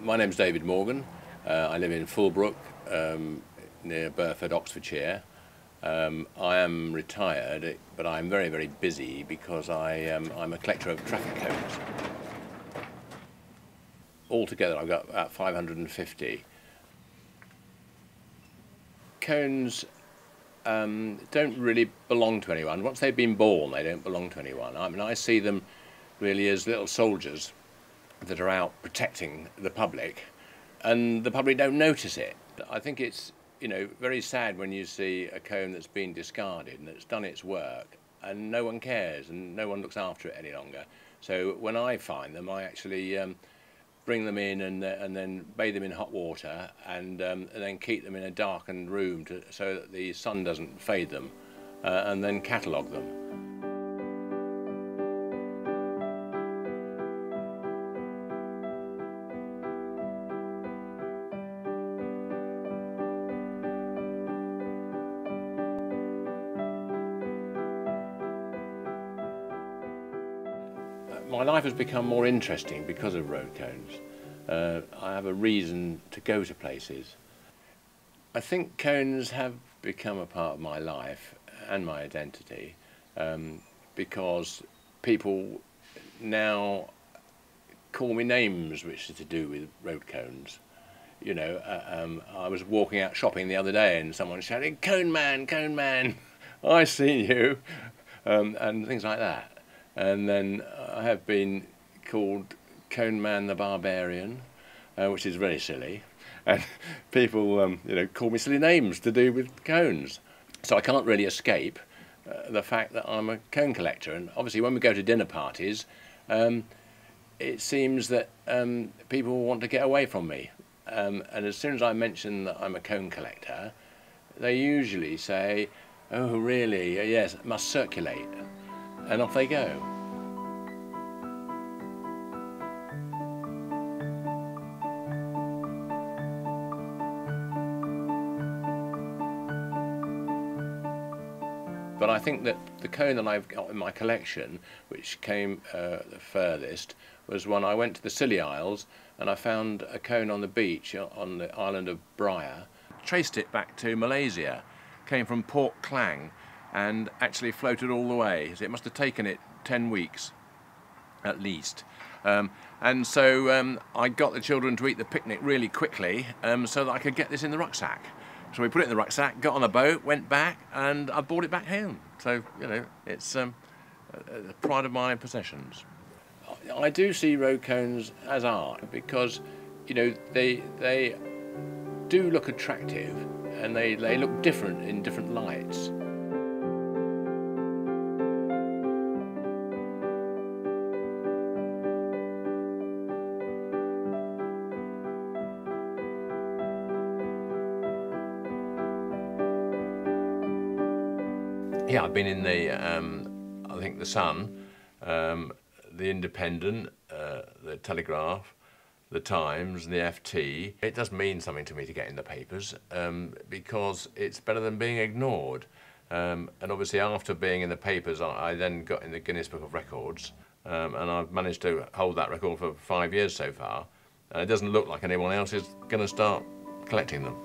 My name's David Morgan. I live in Fulbrook, near Burford, Oxfordshire. I am retired, but I'm very, very busy because I'm a collector of traffic cones. Altogether, I've got about 550. Cones don't really belong to anyone. Once they've been born, they don't belong to anyone. I mean, I see them really as little soldiers that are out protecting the public, and the public don't notice it. I think it's, very sad when you see a cone that's been discarded and it's done its work and no one cares and no one looks after it any longer. So when I find them, I actually bring them in and then bathe them in hot water and then keep them in a darkened room so that the sun doesn't fade them, and then catalogue them. My life has become more interesting because of road cones. I have a reason to go to places. I think cones have become a part of my life and my identity because people now call me names which are to do with road cones. I was walking out shopping the other day and someone shouted, "Cone man, cone man, I see you," and things like that. And then I have been called Cone Man the Barbarian, which is very silly. And people, call me silly names to do with cones. So I can't really escape the fact that I'm a cone collector. And obviously when we go to dinner parties, it seems that people want to get away from me. And as soon as I mention that I'm a cone collector, they usually say, "Oh, really? Yes, it must circulate." And off they go. But I think that the cone that I've got in my collection, which came the furthest, was when I went to the Scilly Isles and I found a cone on the beach on the island of Briar. Traced it back to Malaysia, came from Port Klang, and actually floated all the way. So it must have taken it 10 weeks at least. And so I got the children to eat the picnic really quickly so that I could get this in the rucksack. So we put it in the rucksack, got on a boat, went back, and I brought it back home. So, it's a pride of my possessions. I do see road cones as art because, they do look attractive and they look different in different lights. Yeah, I've been in the, I think the Sun, the Independent, the Telegraph, the Times, and the FT. It does mean something to me to get in the papers because it's better than being ignored. And obviously after being in the papers, I then got in the Guinness Book of Records, and I've managed to hold that record for 5 years so far. And it doesn't look like anyone else is going to start collecting them.